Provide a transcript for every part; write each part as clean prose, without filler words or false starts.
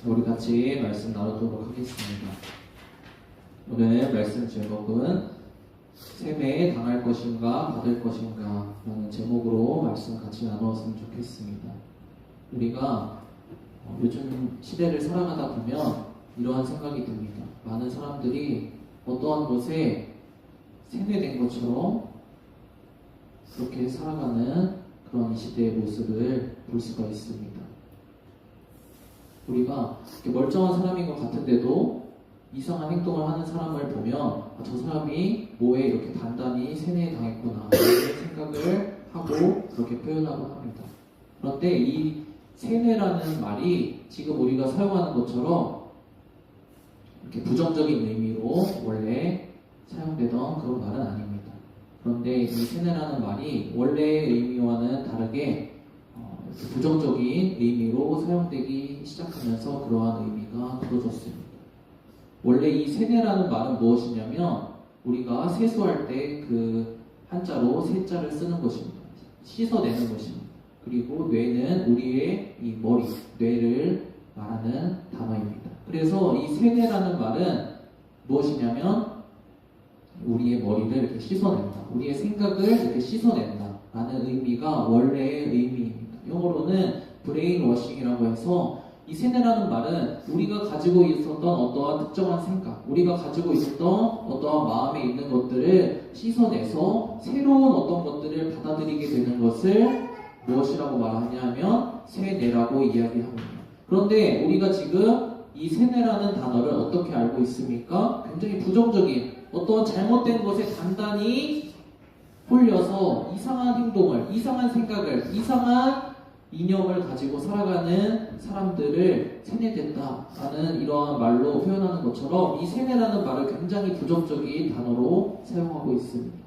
우리 같이 말씀 나누도록 하겠습니다. 오늘 말씀 제목은 세배에 당할 것인가 받을 것인가 라는 제목으로 말씀 같이 나누었으면 좋겠습니다. 우리가 요즘 시대를 살아가다 보면 이러한 생각이 듭니다. 많은 사람들이 어떠한 것에 세뇌된 것처럼 그렇게 살아가는 그런 이 시대의 모습을 볼 수가 있습니다. 우리가 멀쩡한 사람인 것 같은데도 이상한 행동을 하는 사람을 보면 저 사람이 뭐에 이렇게 단단히 세뇌에 당했구나 이런 생각을 하고 그렇게 표현하고 합니다. 그런데 이 세뇌라는 말이 지금 우리가 사용하는 것처럼 이렇게 부정적인 의미로 원래 사용되던 그런 말은 아닙니다. 그런데 이 세뇌라는 말이 원래의 의미와는 다르게 부정적인 의미로 사용되기 시작하면서 그러한 의미가 굳어졌습니다. 원래 이 세뇌라는 말은 무엇이냐면 우리가 세수할 때 그 한자로 세자를 쓰는 것입니다. 씻어내는 것입니다. 그리고 뇌는 우리의 이 머리, 뇌를 말하는 단어입니다. 그래서 이 세뇌라는 말은 무엇이냐면 우리의 머리를 이렇게 씻어낸다. 우리의 생각을 이렇게 씻어낸다. 라는 의미가 원래의 의미입니다. 영어로는 브레인 워싱이라고 해서 이 세뇌라는 말은 우리가 가지고 있었던 어떠한 특정한 생각, 우리가 가지고 있었던 어떠한 마음에 있는 것들을 씻어내서 새로운 어떤 것들을 받아들이게 되는 것을 무엇이라고 말하냐면 세뇌라고 이야기합니다. 그런데 우리가 지금 이 세뇌라는 단어를 어떻게 알고 있습니까? 굉장히 부정적인 어떠한 잘못된 것에 단단히 홀려서 이상한 행동을, 이상한 생각을, 이상한 이념을 가지고 살아가는 사람들을 세뇌됐다라는 이러한 말로 표현하는 것처럼 이 세뇌라는 말을 굉장히 부정적인 단어로 사용하고 있습니다.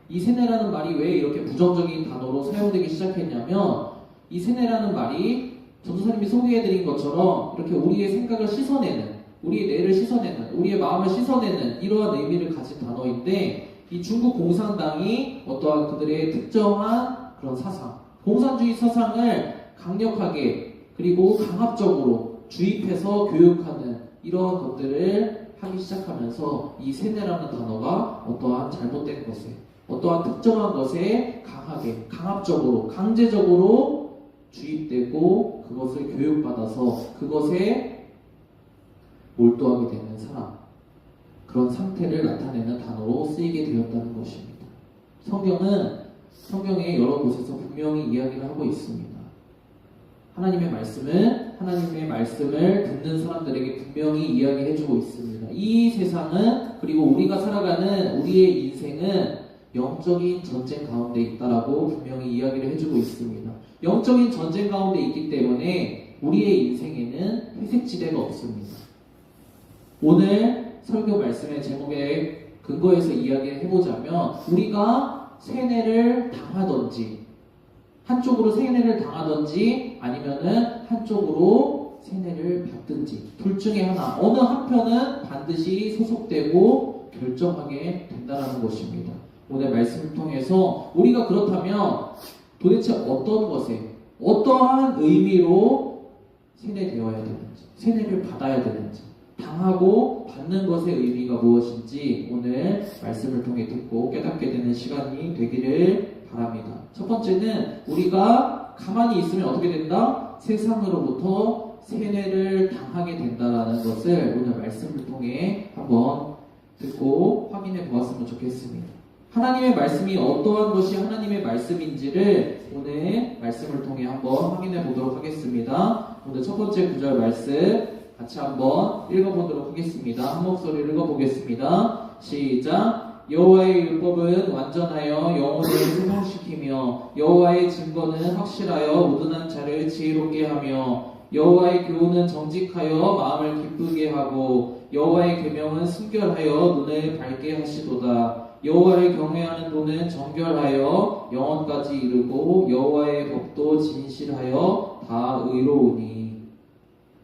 이 세뇌라는 말이 왜 이렇게 부정적인 단어로 사용되기 시작했냐면 이 세뇌라는 말이 전도사님이 소개해드린 것처럼 이렇게 우리의 생각을 씻어내는, 우리의 뇌를 씻어내는, 우리의 마음을 씻어내는 이러한 의미를 가진 단어인데 이 중국 공산당이 어떠한 그들의 특정한 그런 사상, 공산주의 사상을 강력하게 그리고 강압적으로 주입해서 교육하는 이러한 것들을 하기 시작하면서 이 세뇌라는 단어가 어떠한 잘못된 것에, 어떠한 특정한 것에 강하게, 강압적으로, 강제적으로 주입되고 그것을 교육받아서 그것에 몰두하게 되는 사람, 그런 상태를 나타내는 단어로 쓰이게 되었다는 것입니다. 성경의 여러 곳에서 분명히 이야기를 하고 있습니다. 하나님의 말씀을 듣는 사람들에게 분명히 이야기해주고 있습니다. 이 세상은, 그리고 우리가 살아가는 우리의 인생은 영적인 전쟁 가운데 있다라고 분명히 이야기를 해주고 있습니다. 영적인 전쟁 가운데 있기 때문에 우리의 인생에는 회색지대가 없습니다. 오늘 설교 말씀의 제목에 근거해서 이야기를 해보자면 우리가 세뇌를 당하든지 한쪽으로 세뇌를 당하든지 아니면은 한쪽으로 세뇌를 받든지 둘 중에 하나, 어느 한편은 반드시 소속되고 결정하게 된다는 것입니다. 오늘 말씀을 통해서 우리가 그렇다면 도대체 어떤 것에, 어떠한 의미로 세뇌되어야 되는지, 세뇌를 받아야 되는지, 당하고 받는 것의 의미가 무엇인지 오늘 말씀을 통해 듣고 깨닫게 되는 시간이 되기를 바랍니다. 첫 번째는 우리가 가만히 있으면 어떻게 된다? 세상으로부터 세뇌를 당하게 된다는 것을 오늘 말씀을 통해 한번 듣고 확인해 보았으면 좋겠습니다. 하나님의 말씀이 어떠한 것이 하나님의 말씀인지를 오늘 말씀을 통해 한번 확인해 보도록 하겠습니다. 오늘 첫 번째 구절 말씀 같이 한번 읽어보도록 하겠습니다. 한 목소리를 읽어보겠습니다. 시작. 여호와의 율법은 완전하여 영혼을 소성시키며 여호와의 증거는 확실하여 우둔한 자를 지혜롭게 하며 여호와의 교훈은 정직하여 마음을 기쁘게 하고 여호와의 계명은 순결하여 눈을 밝게 하시도다. 여호와를 경외하는 도는 정결하여 영원까지 이르고 여호와의 법도 진실하여 다 의로우니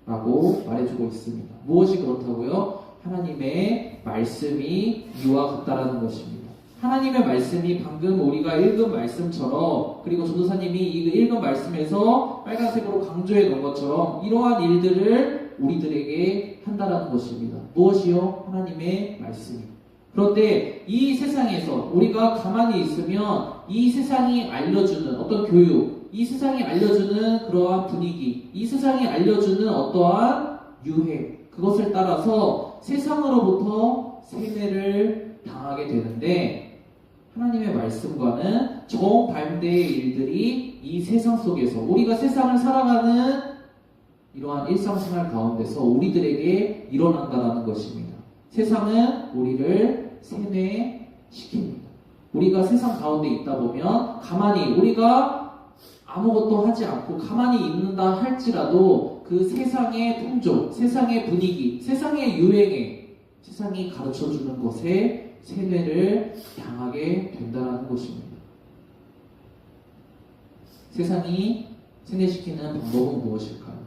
라고 말해주고 있습니다. 무엇이 그렇다고요? 하나님의 말씀이 이와 같다라는 것입니다. 하나님의 말씀이 방금 우리가 읽은 말씀처럼, 그리고 전도사님이 이 읽은 말씀에서 빨간색으로 강조해 놓은 것처럼 이러한 일들을 우리들에게 한다라는 것입니다. 무엇이요? 하나님의 말씀이. 그런데 이 세상에서 우리가 가만히 있으면 이 세상이 알려주는 어떤 교육, 이 세상이 알려주는 그러한 분위기, 이 세상이 알려주는 어떠한 유행, 그것을 따라서 세상으로부터 세뇌를 당하게 되는데, 하나님의 말씀과는 정반대의 일들이 이 세상 속에서, 우리가 세상을 살아가는 이러한 일상생활 가운데서 우리들에게 일어난다는 것입니다. 세상은 우리를 세뇌시킵니다. 우리가 세상 가운데 있다 보면 가만히 우리가 아무것도 하지 않고 가만히 있는다 할지라도 그 세상의 풍조, 세상의 분위기, 세상의 유행에, 세상이 가르쳐주는 것에 세뇌를 당하게 된다는 것입니다. 세상이 세뇌시키는 방법은 무엇일까요?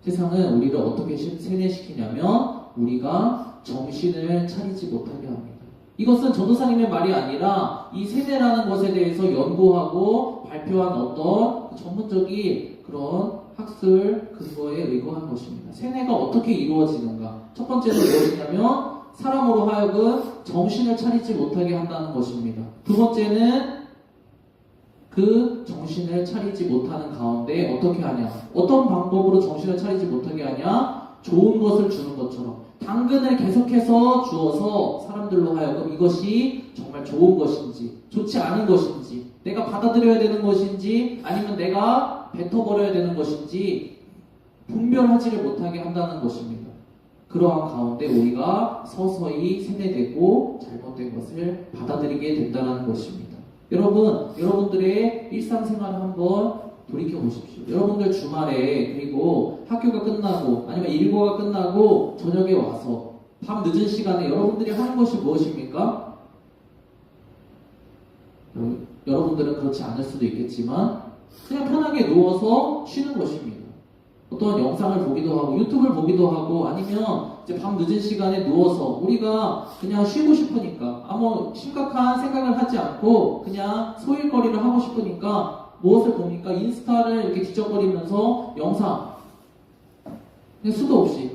세상은 우리를 어떻게 세뇌시키냐면 우리가 정신을 차리지 못하게 합니다. 이것은 전도사님의 말이 아니라 이 세뇌라는 것에 대해서 연구하고 발표한 어떤 전문적인 그런 학술 근거에 의거한 것입니다. 세뇌가 어떻게 이루어지는가? 첫 번째는 무엇이냐면 사람으로 하여금 정신을 차리지 못하게 한다는 것입니다. 두 번째는 그 정신을 차리지 못하는 가운데 어떻게 하냐? 어떤 방법으로 정신을 차리지 못하게 하냐? 좋은 것을 주는 것처럼 당근을 계속해서 주어서 사람들로 하여금 이것이 정말 좋은 것인지 좋지 않은 것인지 내가 받아들여야 되는 것인지 아니면 내가 뱉어버려야 되는 것인지 분별하지를 못하게 한다는 것입니다. 그러한 가운데 우리가 서서히 세뇌되고 잘못된 것을 받아들이게 된다는 것입니다. 여러분들의 일상생활을 한번 돌이켜 보십시오. 여러분들 주말에 그리고 학교가 끝나고 아니면 일과가 끝나고 저녁에 와서 밤 늦은 시간에 여러분들이 하는 것이 무엇입니까? 여러분들은 그렇지 않을 수도 있겠지만 그냥 편하게 누워서 쉬는 것입니다. 어떤 영상을 보기도 하고 유튜브를 보기도 하고 아니면 이제 밤 늦은 시간에 누워서 우리가 그냥 쉬고 싶으니까 아무 심각한 생각을 하지 않고 그냥 소일거리를 하고 싶으니까 무엇을 봅니까? 인스타를 이렇게 뒤적거리면서 영상 그냥 수도 없이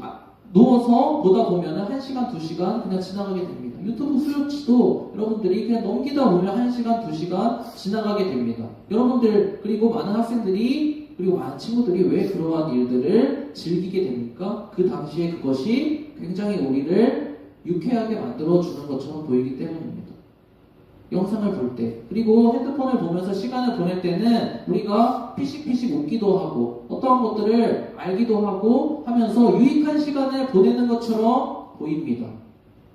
누워서 보다 보면은 1시간, 2시간 그냥 지나가게 됩니다. 유튜브 수요치도 여러분들이 그냥 넘기다 보면 1시간, 2시간 지나가게 됩니다. 여러분들 그리고 많은 학생들이 그리고 많은 친구들이 왜 그러한 일들을 즐기게 됩니까? 그 당시에 그것이 굉장히 우리를 유쾌하게 만들어주는 것처럼 보이기 때문입니다. 영상을 볼 때, 그리고 핸드폰을 보면서 시간을 보낼 때는 우리가 피식피식 웃기도 하고 어떠한 것들을 알기도 하고 하면서 유익한 시간을 보내는 것처럼 보입니다.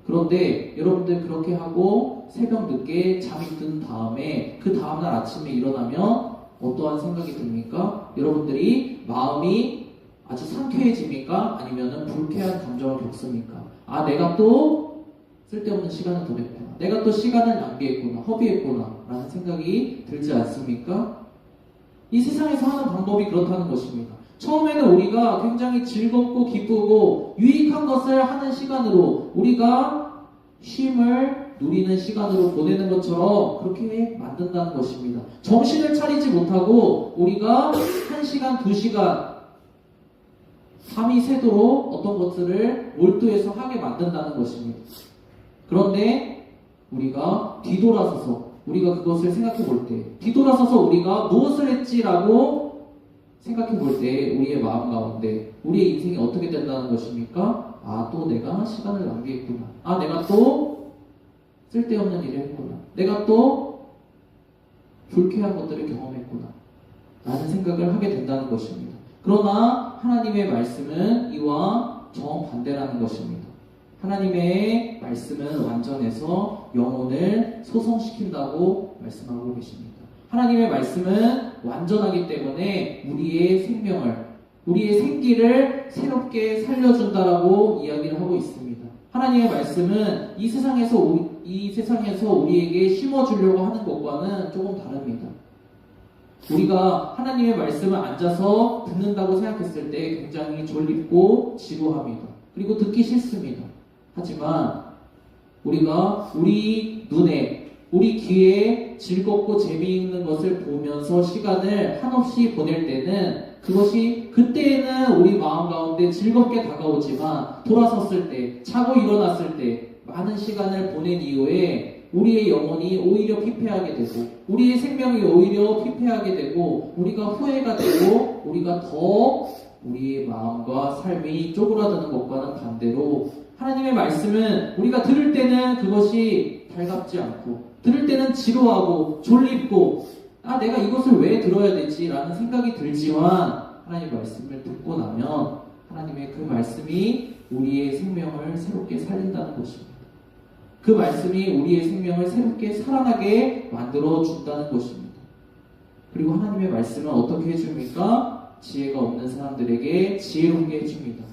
그런데 여러분들 그렇게 하고 새벽 늦게 잠이 든 다음에 그 다음날 아침에 일어나면 어떠한 생각이 듭니까? 여러분들이 마음이 아주 상쾌해집니까? 아니면 불쾌한 감정을 겪습니까? 내가 또 쓸데없는 시간을 보냈구나. 내가 또 시간을 낭비했구나. 허비했구나. 라는 생각이 들지 않습니까? 이 세상에서 하는 방법이 그렇다는 것입니다. 처음에는 우리가 굉장히 즐겁고 기쁘고 유익한 것을 하는 시간으로 우리가 쉼을 누리는 시간으로 보내는 것처럼 그렇게 만든다는 것입니다. 정신을 차리지 못하고 우리가 1시간, 2시간 밤이 새도록 어떤 것들을 몰두해서 하게 만든다는 것입니다. 그런데 우리가 뒤돌아서서 우리가 그것을 생각해 볼 때 뒤돌아서서 우리가 무엇을 했지라고 생각해 볼 때 우리의 마음 가운데 우리의 인생이 어떻게 된다는 것입니까? 또 내가 시간을 낭비했구나. 내가 또 쓸데없는 일을 했구나. 내가 또 불쾌한 것들을 경험했구나. 라는 생각을 하게 된다는 것입니다. 그러나 하나님의 말씀은 이와 정반대라는 것입니다. 하나님의 말씀은 완전해서 영혼을 소성시킨다고 말씀하고 계십니다. 하나님의 말씀은 완전하기 때문에 우리의 생명을, 우리의 생기를 새롭게 살려준다라고 이야기를 하고 있습니다. 하나님의 말씀은 이 세상에서 우리에게 심어주려고 하는 것과는 조금 다릅니다. 우리가 하나님의 말씀을 앉아서 듣는다고 생각했을 때 굉장히 졸립고 지루합니다. 그리고 듣기 싫습니다. 하지만 우리가 우리 눈에, 우리 귀에 즐겁고 재미있는 것을 보면서 시간을 한없이 보낼 때는 그것이 그때에는 우리 마음 가운데 즐겁게 다가오지만 돌아섰을 때, 자고 일어났을 때 많은 시간을 보낸 이후에 우리의 영혼이 오히려 피폐하게 되고 우리의 생명이 오히려 피폐하게 되고 우리가 후회가 되고 우리가 더 우리의 마음과 삶이 쪼그라드는 것과는 반대로 하나님의 말씀은 우리가 들을 때는 그것이 달갑지 않고 들을 때는 지루하고 졸립고 내가 이것을 왜 들어야 되지? 라는 생각이 들지만 하나님의 말씀을 듣고 나면 하나님의 그 말씀이 우리의 생명을 새롭게 살린다는 것입니다. 그 말씀이 우리의 생명을 새롭게 살아나게 만들어 준다는 것입니다. 그리고 하나님의 말씀은 어떻게 해줍니까? 지혜가 없는 사람들에게 지혜롭게 해줍니다.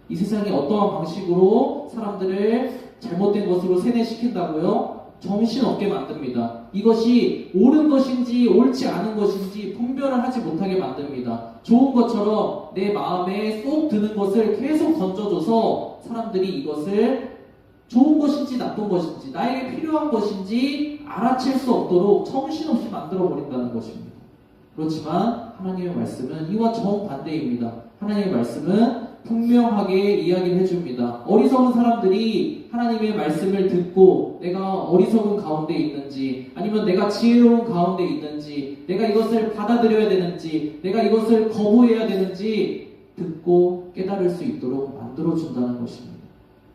이 세상이 어떠한 방식으로 사람들을 잘못된 것으로 세뇌시킨다고요? 정신없게 만듭니다. 이것이 옳은 것인지 옳지 않은 것인지 분별을 하지 못하게 만듭니다. 좋은 것처럼 내 마음에 쏙 드는 것을 계속 던져줘서 사람들이 이것을 좋은 것인지 나쁜 것인지 나에게 필요한 것인지 알아챌 수 없도록 정신없이 만들어버린다는 것입니다. 그렇지만 하나님의 말씀은 이와 정반대입니다. 하나님의 말씀은 분명하게 이야기를 해줍니다. 어리석은 사람들이 하나님의 말씀을 듣고 내가 어리석은 가운데 있는지 아니면 내가 지혜로운 가운데 있는지 내가 이것을 받아들여야 되는지 내가 이것을 거부해야 되는지 듣고 깨달을 수 있도록 만들어준다는 것입니다.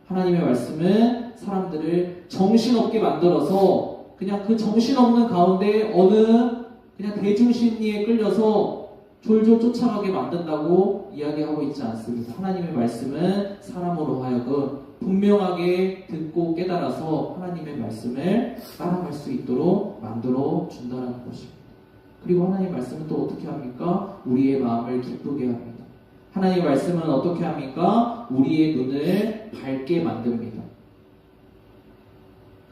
하나님의 말씀은 사람들을 정신없게 만들어서 그냥 그 정신없는 가운데 어느 그냥 대중심리에 끌려서 졸졸 쫓아가게 만든다고 이야기하고 있지 않습니다. 하나님의 말씀은 사람으로 하여금 분명하게 듣고 깨달아서 하나님의 말씀을 따라갈 수 있도록 만들어 준다는 것입니다. 그리고 하나님의 말씀은 또 어떻게 합니까? 우리의 마음을 기쁘게 합니다. 하나님의 말씀은 어떻게 합니까? 우리의 눈을 밝게 만듭니다.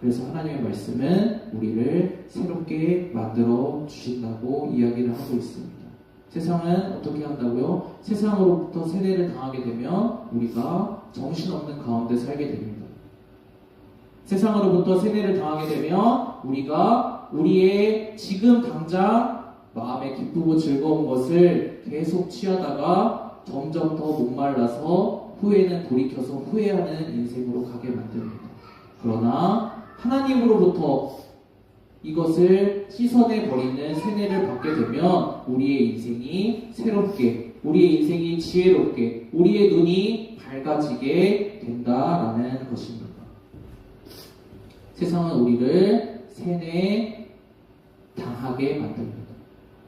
그래서 하나님의 말씀은 우리를 새롭게 만들어 주신다고 이야기를 하고 있습니다. 세상은 어떻게 한다고요? 세상으로부터 세뇌를 당하게 되면 우리가 정신없는 가운데 살게 됩니다. 세상으로부터 세뇌를 당하게 되면 우리가 우리의 지금 당장 마음에 기쁘고 즐거운 것을 계속 취하다가 점점 더 목말라서 후회는 돌이켜서 후회하는 인생으로 가게 만듭니다. 그러나 하나님으로부터 이것을 씻어내버리는 세뇌를 받게 되면 우리의 인생이 새롭게, 우리의 인생이 지혜롭게, 우리의 눈이 밝아지게 된다라는 것입니다. 세상은 우리를 세뇌 당하게 만듭니다.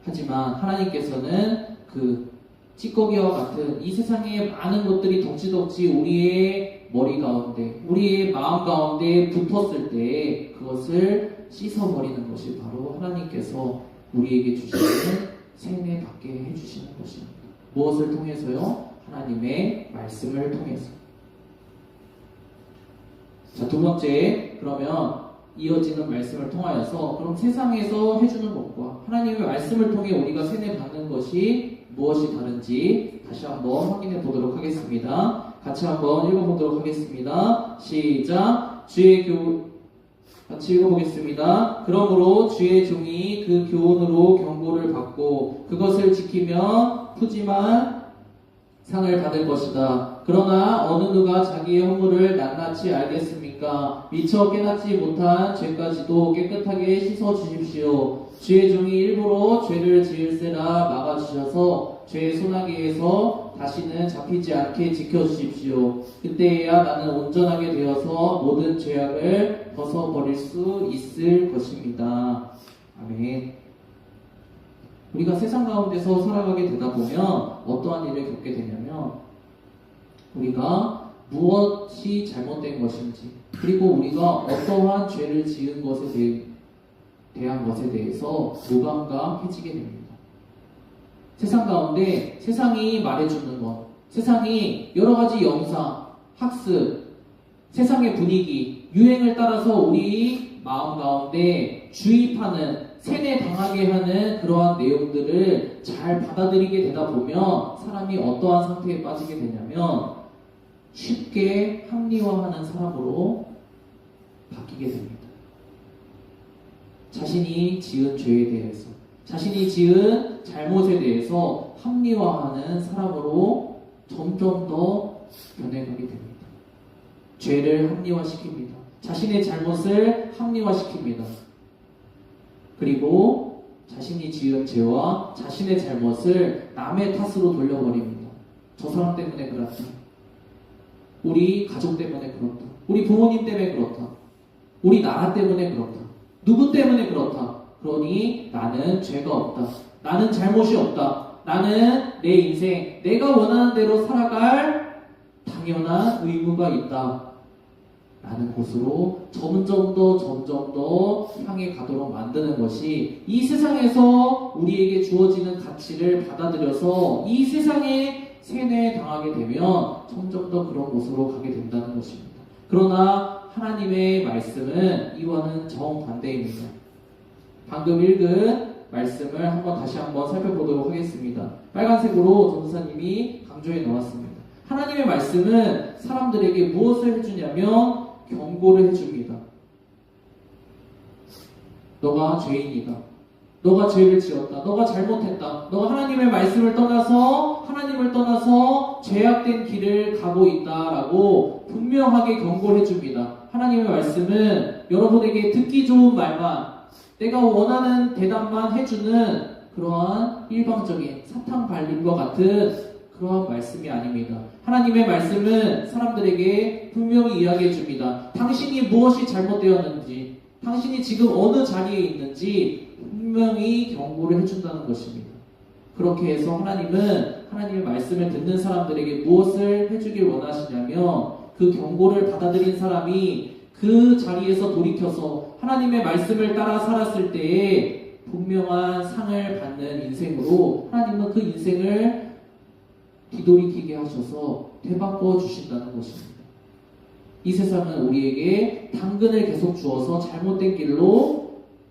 하지만 하나님께서는 그 찌꺼기와 같은 이 세상의 많은 것들이 덕지덕지 우리의 머리 가운데, 우리의 마음 가운데 붙었을 때 그것을 씻어버리는 것이 바로 하나님께서 우리에게 주시는 세뇌받게 해주시는 것입니다. 무엇을 통해서요? 하나님의 말씀을 통해서. 자, 두 번째, 그러면 이어지는 말씀을 통하여서 그럼 세상에서 해주는 것과 하나님의 말씀을 통해 우리가 세뇌받는 것이 무엇이 다른지 다시 한번 확인해 보도록 하겠습니다. 같이 한번 읽어보도록 하겠습니다. 시작. 같이 읽어보겠습니다. 그러므로 주의 종이 그 교훈으로 경고를 받고 그것을 지키면 푸짐한 상을 받을 것이다. 그러나 어느 누가 자기의 허물을 낱낱이 알겠습니까? 미처 깨닫지 못한 죄까지도 깨끗하게 씻어 주십시오. 주의 종이 일부러 죄를 지을세라 막아주셔서 죄의 소나기에서 다시는 잡히지 않게 지켜주십시오. 그때야 나는 온전하게 되어서 모든 죄악을 벗어버릴 수 있을 것입니다. 아멘. 우리가 세상 가운데서 살아가게 되다 보면 어떠한 일을 겪게 되냐면 우리가 무엇이 잘못된 것인지 그리고 우리가 어떠한 죄를 지은 것에 대한 것에 대해서 무감각해지게 됩니다. 세상 가운데 세상이 말해주는 것, 세상이 여러 가지 영상, 학습, 세상의 분위기, 유행을 따라서 우리 마음 가운데 주입하는, 세뇌당하게 하는 그러한 내용들을 잘 받아들이게 되다 보면 사람이 어떠한 상태에 빠지게 되냐면 쉽게 합리화하는 사람으로 바뀌게 됩니다. 자신이 지은 죄에 대해서, 자신이 지은 잘못에 대해서 합리화하는 사람으로 점점 더 변해가게 됩니다. 죄를 합리화시킵니다. 자신의 잘못을 합리화시킵니다. 그리고 자신이 지은 죄와 자신의 잘못을 남의 탓으로 돌려버립니다. 저 사람 때문에 그렇다. 우리 가족 때문에 그렇다. 우리 부모님 때문에 그렇다. 우리 나라 때문에 그렇다. 누구 때문에 그렇다. 그러니 나는 죄가 없다. 나는 잘못이 없다. 나는 내 인생, 내가 원하는 대로 살아갈 당연한 의무가 있다. 라는 곳으로 점점 더 향해 가도록 만드는 것이 이 세상에서 우리에게 주어지는 가치를 받아들여서 이 세상에 세뇌당하게 되면 점점 더 그런 곳으로 가게 된다는 것입니다. 그러나 하나님의 말씀은 이와는 정반대입니다. 방금 읽은 말씀을 다시 한번 살펴보도록 하겠습니다. 빨간색으로 전도사님이 강조해 놓았습니다. 하나님의 말씀은 사람들에게 무엇을 해주냐면 경고를 해줍니다. 너가 죄인이다. 너가 죄를 지었다. 너가 잘못했다. 너가 하나님의 말씀을 떠나서 하나님을 떠나서 죄악된 길을 가고 있다라고 분명하게 경고를 해줍니다. 하나님의 말씀은 여러분에게 듣기 좋은 말만, 내가 원하는 대답만 해주는 그러한 일방적인 사탕 발림과 같은 그러한 말씀이 아닙니다. 하나님의 말씀은 사람들에게 분명히 이야기해 줍니다. 당신이 무엇이 잘못되었는지, 당신이 지금 어느 자리에 있는지 분명히 경고를 해준다는 것입니다. 그렇게 해서 하나님은 하나님의 말씀을 듣는 사람들에게 무엇을 해주길 원하시냐면 그 경고를 받아들인 사람이 그 자리에서 돌이켜서 하나님의 말씀을 따라 살았을 때에 분명한 상을 받는 인생으로 하나님은 그 인생을 뒤돌이키게 하셔서 되바꿔 주신다는 것입니다. 이 세상은 우리에게 당근을 계속 주어서 잘못된 길로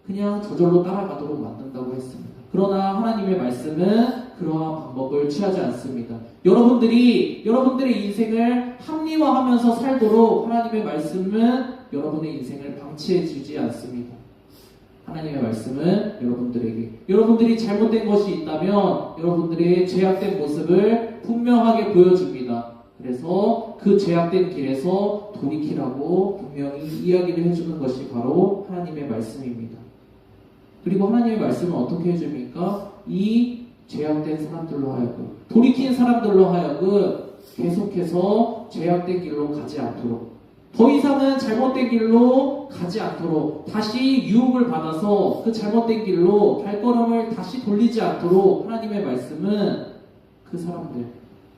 그냥 저절로 따라가도록 만든다고 했습니다. 그러나 하나님의 말씀은 그러한 방법을 취하지 않습니다. 여러분들의 인생을 합리화하면서 살도록 하나님의 말씀은 여러분의 인생을 방치해 주지 않습니다. 하나님의 말씀은 여러분들이 잘못된 것이 있다면 여러분들의 죄악된 모습을 분명하게 보여줍니다. 그래서 그 죄악된 길에서 돌이키라고 분명히 이야기를 해주는 것이 바로 하나님의 말씀입니다. 그리고 하나님의 말씀은 어떻게 해줍니까? 이 죄악된 사람들로 하여금, 돌이킨 사람들로 하여금 계속해서 죄악된 길로 가지 않도록, 더 이상은 잘못된 길로 가지 않도록, 다시 유혹을 받아서 그 잘못된 길로 발걸음을 다시 돌리지 않도록 하나님의 말씀은 그 사람들,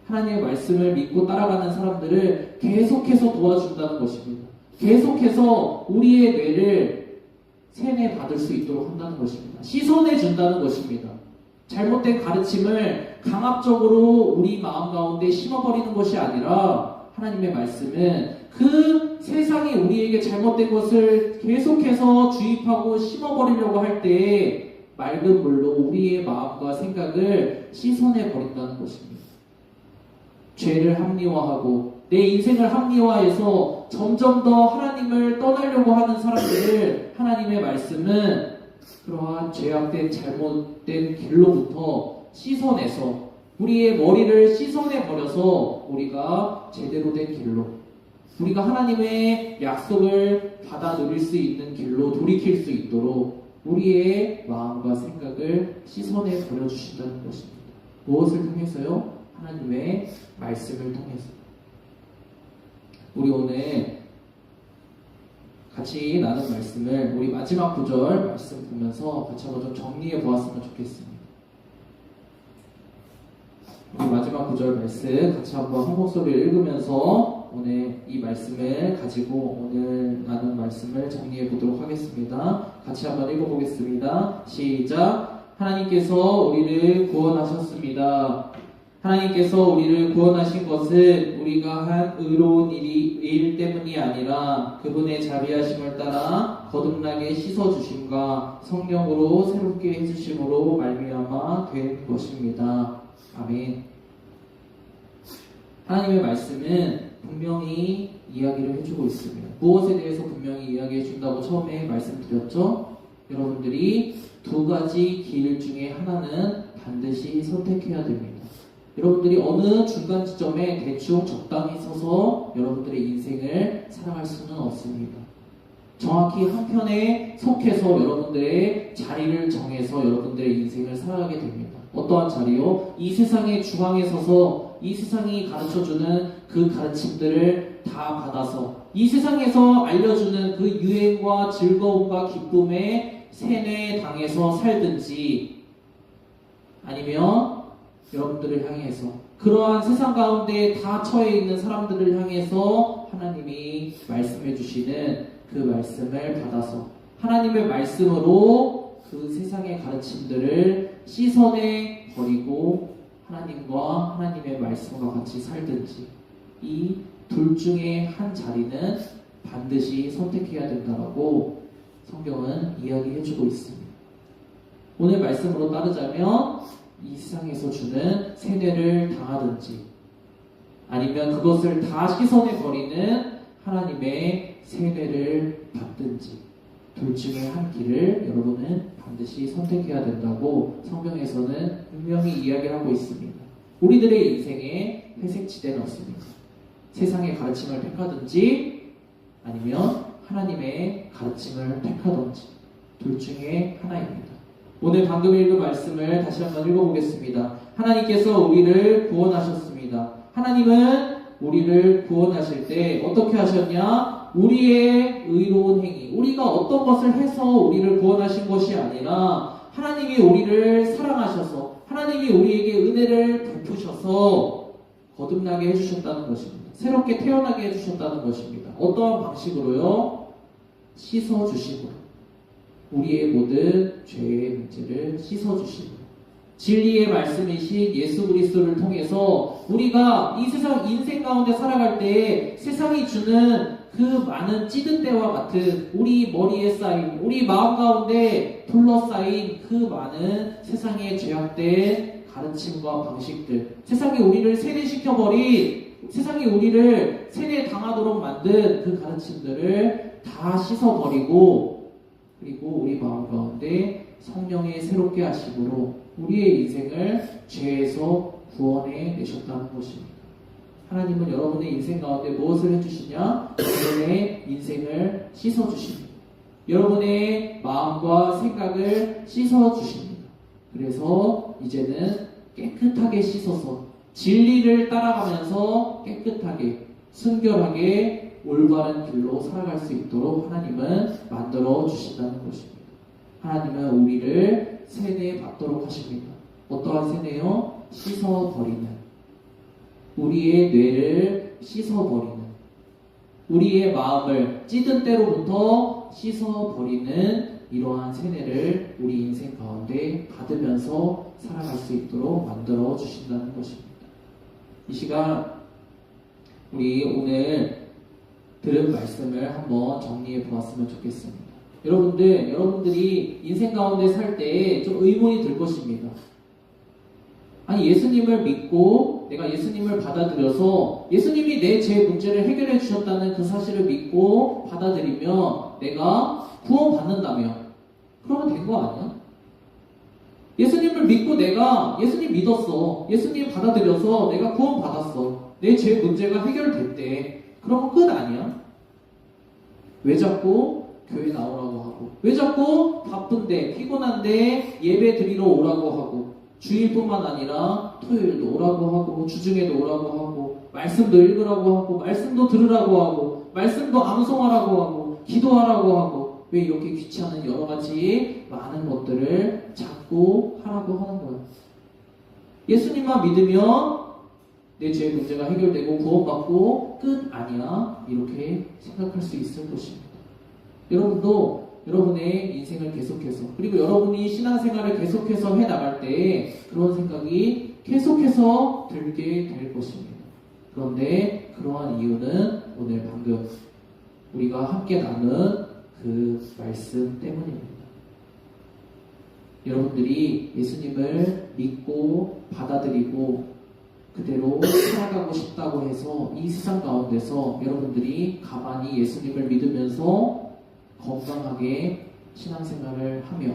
하나님의 말씀을 믿고 따라가는 사람들을 계속해서 도와준다는 것입니다. 계속해서 우리의 뇌를 세뇌받을 수 있도록 한다는 것입니다. 씻어내 준다는 것입니다. 잘못된 가르침을 강압적으로 우리 마음 가운데 심어버리는 것이 아니라 하나님의 말씀은 그 세상이 우리에게 잘못된 것을 계속해서 주입하고 심어버리려고 할 때 맑은 물로 우리의 마음과 생각을 씻어내버린다는 것입니다. 죄를 합리화하고 내 인생을 합리화해서 점점 더 하나님을 떠나려고 하는 사람들을 하나님의 말씀은 그러한 죄악된 잘못된 길로부터 씻어내서 우리의 머리를 씻어내버려서 우리가 제대로 된 길로, 우리가 하나님의 약속을 받아 누릴 수 있는 길로 돌이킬 수 있도록 우리의 마음과 생각을 씻어내버려 주신다는 것입니다. 무엇을 통해서요? 하나님의 말씀을 통해서. 우리 오늘 같이 나눈 말씀을 우리 마지막 구절 말씀 보면서 같이 한번 좀 정리해 보았으면 좋겠습니다. 우리 마지막 구절 말씀 같이 한번 한 목소리를 읽으면서 오늘 이 말씀을 가지고 오늘 나눈 말씀을 정리해 보도록 하겠습니다. 같이 한번 읽어보겠습니다. 시작. 하나님께서 우리를 구원하셨습니다. 하나님께서 우리를 구원하신 것은 우리가 한 의로운 일 때문이 아니라 그분의 자비하심을 따라 거듭나게 씻어주심과 성령으로 새롭게 해주심으로 말미암아 된 것입니다. 아멘. 하나님의 말씀은 분명히 이야기를 해주고 있습니다. 무엇에 대해서 분명히 이야기해 준다고 처음에 말씀드렸죠? 여러분들이 두 가지 길 중에 하나는 반드시 선택해야 됩니다. 여러분들이 어느 중간 지점에 대충 적당히 서서 여러분들의 인생을 살아갈 수는 없습니다. 정확히 한 편에 속해서 여러분들의 자리를 정해서 여러분들의 인생을 살아가게 됩니다. 어떠한 자리요? 이 세상의 중앙에 서서 이 세상이 가르쳐주는 그 가르침들을 다 받아서 이 세상에서 알려주는 그 유행과 즐거움과 기쁨에 세뇌당해서 살든지, 아니면 여러분들을 향해서 그러한 세상 가운데 다 처해 있는 사람들을 향해서 하나님이 말씀해 주시는 그 말씀을 받아서 하나님의 말씀으로 그 세상의 가르침들을 씻어내 버리고 하나님과 하나님의 말씀과 같이 살든지, 이 둘 중에 한 자리는 반드시 선택해야 된다라고 성경은 이야기해주고 있습니다. 오늘 말씀으로 따르자면 이 세상에서 주는 세뇌를 당하든지, 아니면 그것을 다 씻어내 버리는 하나님의 세뇌를 받든지, 둘 중에 한 길을 여러분은 반드시 선택해야 된다고 성경에서는 분명히 이야기를 하고 있습니다. 우리들의 인생에 회색지대는 없습니다. 세상의 가르침을 택하든지 아니면 하나님의 가르침을 택하든지, 둘 중에 하나입니다. 오늘 방금 읽은 말씀을 다시 한번 읽어보겠습니다. 하나님께서 우리를 구원하셨습니다. 하나님은 우리를 구원하실 때 어떻게 하셨냐? 우리의 의로운 행위, 우리가 어떤 것을 해서 우리를 구원하신 것이 아니라 하나님이 우리를 사랑하셔서 하나님이 우리에게 은혜를 베푸셔서 거듭나게 해주셨다는 것입니다. 새롭게 태어나게 해주셨다는 것입니다. 어떠한 방식으로요? 씻어주심으로. 우리의 모든 죄의 문제를 씻어주심으로. 진리의 말씀이신 예수 그리스도를 통해서 우리가 이 세상 인생 가운데 살아갈 때 세상이 주는 그 많은 찌든 때와 같은 우리 머리에 쌓인, 우리 마음 가운데 둘러싸인 그 많은 세상의 죄악된 가르침과 방식들, 세상이 우리를 세뇌시켜버린, 세상이 우리를 세뇌당하도록 만든 그 가르침들을 다 씻어버리고, 그리고 우리 마음 가운데 성령의 새롭게 하심으로 우리의 인생을 죄에서 구원해 내셨다는 것입니다. 하나님은 여러분의 인생 가운데 무엇을 해주시냐? 여러분의 인생을 씻어주십니다. 여러분의 마음과 생각을 씻어주십니다. 그래서 이제는 깨끗하게 씻어서 진리를 따라가면서 깨끗하게, 순결하게 올바른 길로 살아갈 수 있도록 하나님은 만들어 주신다는 것입니다. 하나님은 우리를 세뇌 받도록 하십니다. 어떠한 세뇌요? 씻어버리는, 우리의 뇌를 씻어버리는, 우리의 마음을 찌든 때로부터 씻어버리는 이러한 세뇌를 우리 인생 가운데 받으면서 살아갈 수 있도록 만들어 주신다는 것입니다. 이 시간 우리 오늘 들은 말씀을 한번 정리해 보았으면 좋겠습니다. 여러분들이 인생 가운데 살 때 좀 의문이 들 것입니다. 아니, 예수님을 믿고 내가 예수님을 받아들여서 예수님이 내 죄 문제를 해결해 주셨다는 그 사실을 믿고 받아들이면 내가 구원받는다며, 그러면 된 거 아니야? 예수님을 믿고 내가 예수님 믿었어, 예수님 받아들여서 내가 구원받았어, 내 죄 문제가 해결됐대, 그러면 끝 아니야? 왜 자꾸 교회 나오라고 하고, 왜 자꾸 바쁜데 피곤한데 예배 드리러 오라고 하고, 주일뿐만 아니라 토요일도 오라고 하고, 주중에도 오라고 하고, 말씀도 읽으라고 하고, 말씀도 들으라고 하고, 말씀도 암송하라고 하고, 기도하라고 하고, 왜 이렇게 귀찮은 여러 가지 많은 것들을 자꾸 하라고 하는 거야? 예수님만 믿으면 내 죄 문제가 해결되고 구원받고 끝 아니야? 이렇게 생각할 수 있을 것입니다. 여러분도 여러분의 인생을 계속해서, 그리고 여러분이 신앙생활을 계속해서 해나갈 때 그런 생각이 계속해서 들게 될 것입니다. 그런데 그러한 이유는 오늘 방금 우리가 함께 나눈 그 말씀 때문입니다. 여러분들이 예수님을 믿고 받아들이고 그대로 살아가고 싶다고 해서 이 세상 가운데서 여러분들이 가만히 예수님을 믿으면서 건강하게 신앙생활을 하며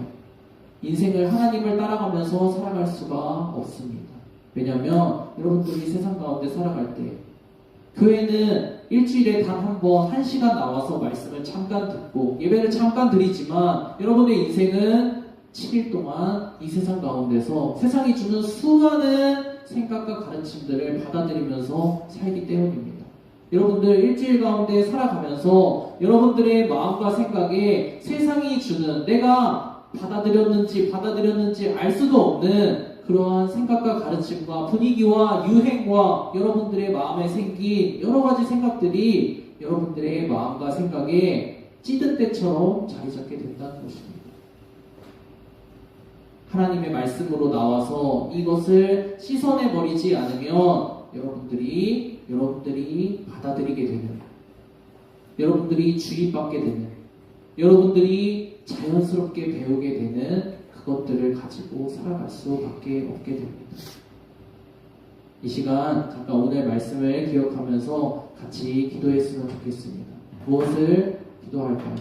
인생을 하나님을 따라가면서 살아갈 수가 없습니다. 왜냐하면 여러분들이 세상 가운데 살아갈 때 교회는 일주일에 단 한 번 1시간 나와서 말씀을 잠깐 듣고 예배를 잠깐 드리지만 여러분의 인생은 7일 동안 이 세상 가운데서 세상이 주는 수많은 생각과 가르침들을 받아들이면서 살기 때문입니다. 여러분들 일주일 가운데 살아가면서 여러분들의 마음과 생각에 세상이 주는 내가 받아들였는지 알 수도 없는 그러한 생각과 가르침과 분위기와 유행과 여러분들의 마음에 생긴 여러 가지 생각들이 여러분들의 마음과 생각에 찌든 때처럼 자리 잡게 된다는 것입니다. 하나님의 말씀으로 나와서 이것을 씻어내버리지 않으면 여러분들이 받아들이게 되는, 여러분들이 주입받게 되는, 여러분들이 자연스럽게 배우게 되는 그것들을 가지고 살아갈 수밖에 없게 됩니다. 이 시간 잠깐 오늘 말씀을 기억하면서 같이 기도했으면 좋겠습니다. 무엇을 기도할까요?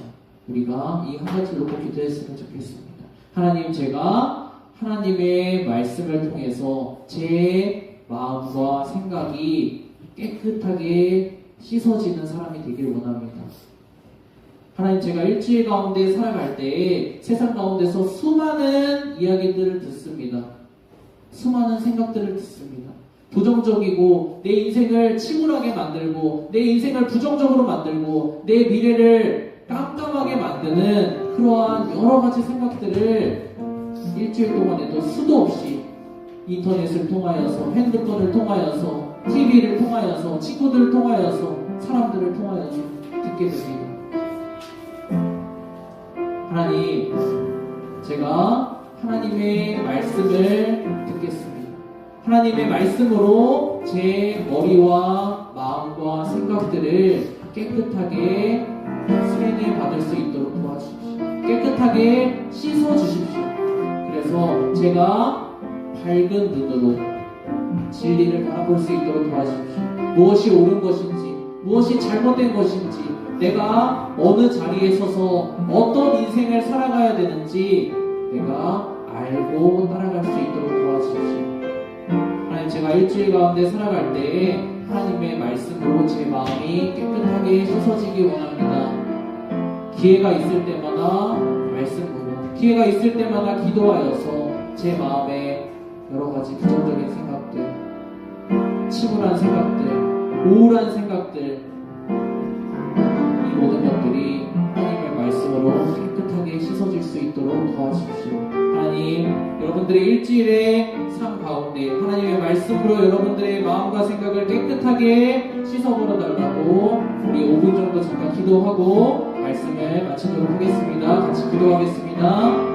우리가 이 한 가지를 놓고 기도했으면 좋겠습니다. 하나님, 제가 하나님의 말씀을 통해서 제 마음과 생각이 깨끗하게 씻어지는 사람이 되길 원합니다. 하나님, 제가 일주일 가운데 살아갈 때 세상 가운데서 수많은 이야기들을 듣습니다. 수많은 생각들을 듣습니다. 부정적이고 내 인생을 침울하게 만들고 내 인생을 부정적으로 만들고 내 미래를 깜깜하게 만드는 그러한 여러 가지 생각들을 일주일 동안에도 수도 없이 인터넷을 통하여서, 핸드폰을 통하여서, TV를 통하여서, 친구들을 통하여서, 사람들을 통하여서 듣게 됩니다. 하나님, 제가 하나님의 말씀을 듣겠습니다. 하나님의 말씀으로 제 머리와 마음과 생각들을 깨끗하게 세뇌받을 수 있도록 도와주십시오. 깨끗하게 씻어주십시오. 그래서 제가 밝은 눈으로 진리를 바라볼 수 있도록 도와주십시오. 무엇이 옳은 것인지, 무엇이 잘못된 것인지, 내가 어느 자리에 서서 어떤 인생을 살아가야 되는지 내가 알고 따라갈 수 있도록 도와주십시오. 하나님, 제가 일주일 가운데 살아갈 때 하나님의 말씀으로 제 마음이 깨끗하게 씻어지기 원합니다. 기회가 있을 때마다 말씀으로, 기회가 있을 때마다 기도하여서 제 마음에 여러 가지 부정적인 생각들, 침울한 생각들, 우울한 생각들, 이 모든 것들이 하나님의 말씀으로 깨끗하게 씻어질 수 있도록 도와주십시오. 하나님, 여러분들의 일주일의 삶 가운데 하나님의 말씀으로 여러분들의 마음과 생각을 깨끗하게 씻어버려 달라고 우리 5분 정도 잠깐 기도하고 말씀을 마치도록 하겠습니다. 같이 기도하겠습니다.